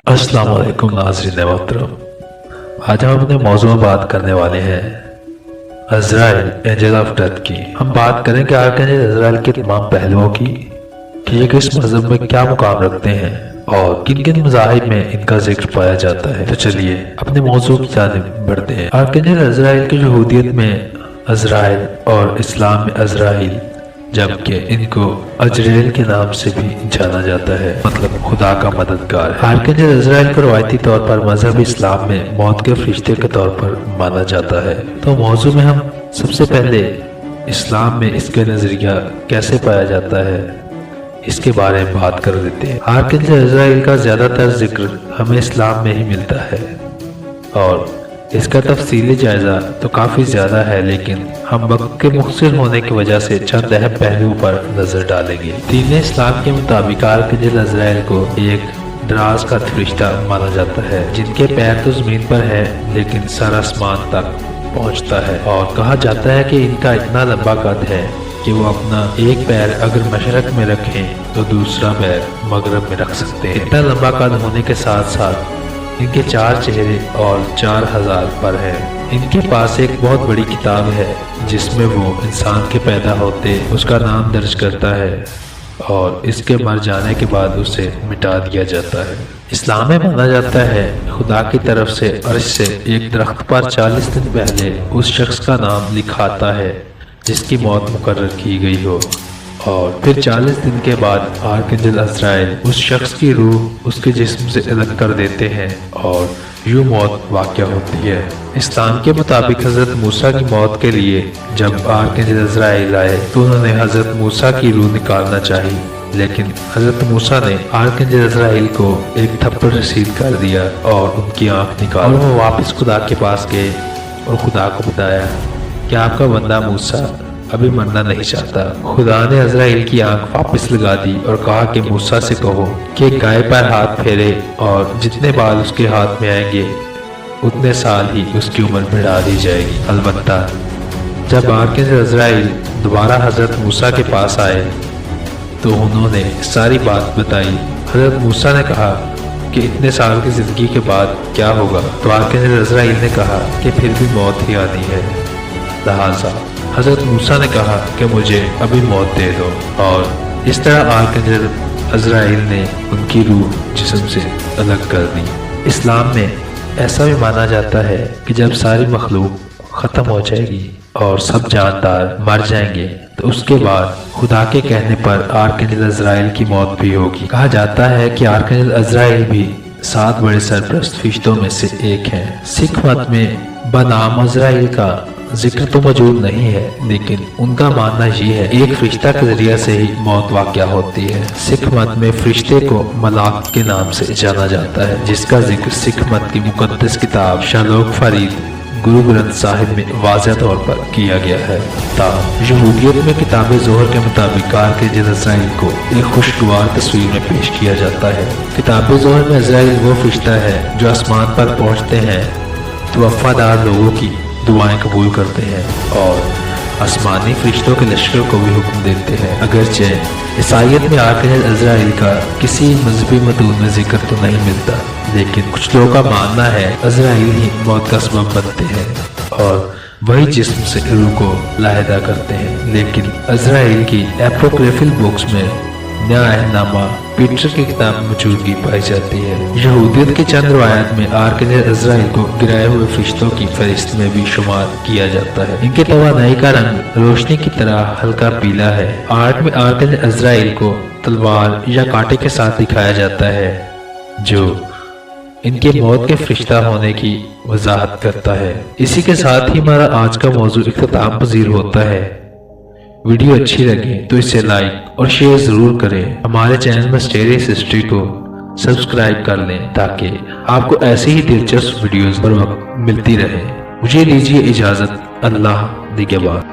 अस्सलाम वालेकुम नाज़रीन मोहतरम। आज हम अपने मौजू में बात करने वाले हैं अज़राइल एंजल ऑफ डेथ की। हम बात करेंगे आर्कएंजल अज़राइल के तमाम पहलुओं की कि ये किस मज़हब में क्या मुकाम रखते हैं और किन किन मज़ाहिब में इनका जिक्र पाया जाता है। तो चलिए अपने मौजू की जानिब बढ़ते हैं। आर्कएंजल अज़राइल की यहूदियत में अज़राइल और इस्लाम में अज़राइल, जबकि इनको अजरेल के नाम से भी जाना जाता है, मतलब खुदा का मददगार। आर्कएंजल अज़राइल को रवायती तौर पर मजहब इस्लाम में मौत के फरिश्ते के तौर पर माना जाता है। तो मौजू में हम सबसे पहले इस्लाम में इसका नजरिया कैसे पाया जाता है इसके बारे में बात कर देते हैं। आर्कएंजल अज़राइल का ज्यादातर जिक्र हमें इस्लाम में ही मिलता है और इसका तफसीली जायजा तो काफी ज्यादा है, लेकिन हम वक्त के मुख्तसर होने की वजह से चंद अहम पहलुओं पर नजर डालेंगे। दीन इस्लाम के मुताबिक आर्कएंजल अज़राइल को एक दराज का फरिश्ता माना जाता है जिनके पैर तो जमीन पर है लेकिन सर आसमान तक पहुंचता है, और कहा जाता है कि इनका इतना लंबा कद है कि वो अपना एक पैर अगर मशरक में रखें तो दूसरा पैर मगरब में रख सकते हैं। इतना लंबा कद होने के साथ साथ इनके 4 चेहरे और 4000 पर है। इनके पास एक बहुत बड़ी किताब है जिसमें वो इंसान के पैदा होते उसका नाम दर्ज करता है और इसके मर जाने के बाद उसे मिटा दिया जाता है। इस्लाम में माना जाता है खुदा की तरफ से अर्श से एक दरख्त पर 40 दिन पहले उस शख्स का नाम लिखा आता है जिसकी मौत मुकर्रर की गई हो, और फिर 40 दिन के बाद आर्कएंजल अज़राइल उस शख्स की रूह उसके जिस्म से अलग कर देते हैं और यूं मौत वाक़या होती है। इस्लाम के मुताबिक हज़रत मूसा की मौत के लिए जब आर्कएंजल अज़राइल आए तो उन्होंने हज़रत मूसा की रूह निकालना चाहिए, लेकिन हज़रत मूसा ने आर्कएंजल अज़राइल को एक थप्पड़ रसीद कर दिया और उनकी आंख निकाल, और वो वापस खुदा के पास गए और खुदा को बताया कि आपका बंदा मूसा अभी मरना नहीं चाहता। खुदा ने अज़राइल की आंख वापस लगा दी और कहा कि मूसा से कहो कि गाय पर हाथ फेरे और जितने बाल उसके हाथ में आएंगे उतने साल ही उसकी उम्र बढ़ा दी जाएगी। अलबत्ता जब आर्कएंजल अज़राइल दोबारा हज़रत मूसा के पास आए तो उन्होंने सारी बात बताई। हज़रत मूसा ने कहा कि इतने साल की जिंदगी के बाद क्या होगा, तो आर्कएंजल अज़राइल ने कहा कि फिर भी मौत ही आनी है, लिहाजा हज़रत मूसा ने कहा कि मुझे अभी मौत दे दो, और इस तरह आर्कएंजल अज़राइल ने उनकी रूह जिस्म से अलग कर दी। इस्लाम में ऐसा भी माना जाता है कि जब सारी मखलूक ख़त्म हो जाएगी और सब जानदार मर जाएंगे तो उसके बाद खुदा के कहने पर आर्कएंजल अज़राइल की मौत भी होगी। कहा जाता है कि आर्कएंजल अज़राइल भी 7 बड़े सरपरस्त फरिश्तों में से एक है। सिख मत में बनाम अज़राइल का जिक्र तो मौजूद नहीं है, लेकिन उनका मानना ये है एक फरिश्ता के जरिए से ही मौत वाक़या होती है। सिख मत में फरिश्ते को मलाक के नाम से जाना जाता है, जिसका जिक्र सिख मत की मुक़द्दस किताब शालोक फरीद गुरु ग्रंथ साहिब में वाज़ह तौर पर किया गया है। यहूदियत में किताब ज़ोहर के मुताबिक आर्कएंजल अज़राइल को एक खुशगवार तस्वीर में पेश किया जाता है। किताब ज़ोहर में अज़राइल वो फरिश्ता है जो आसमान पर पहुँचते हैं तो वफादार लोगों की दुआएं कबूल करते हैं और आसमानी फरिश्तों के लश्कर को भी हुक्म देते हैं। अगरचे ईसाईयत में आर्कएंजल अज़राइल का किसी मजहबी मतून में जिक्र तो नहीं मिलता, लेकिन कुछ लोगों का मानना है अज़राइल ही मौत का सबब बनते हैं और वही जिस्म से रूह को लाहिदा करते हैं। लेकिन अज़राइल की एपोक्रिफल बुक्स में न्यायनामा पीटर की किताब में मौजूदगी पाई जाती है। यहूदियत के चंद रवायत में आर्कएंजल अज़राइल को गिराए हुए फरिश्तों की फहरिस्त में भी शुमार किया जाता है। इनके तवानाई का रंग रोशनी की तरह हल्का पीला है। आर्ट में आर्कएंजल अज़राइल को तलवार या कांटे के साथ दिखाया जाता है जो इनके मौत के फरिश्ता होने की वजाहत करता है। इसी के साथ ही हमारा आज का मौजू इख्तिताम पजीर होता है। वीडियो अच्छी लगे तो इसे लाइक और शेयर जरूर करें। हमारे चैनल मिस्टीरियस हिस्ट्री को सब्सक्राइब कर लें ताकि आपको ऐसे ही दिलचस्प वीडियोस पर वक्त मिलती रहे। मुझे दीजिए इजाजत। अल्लाह निगहबान।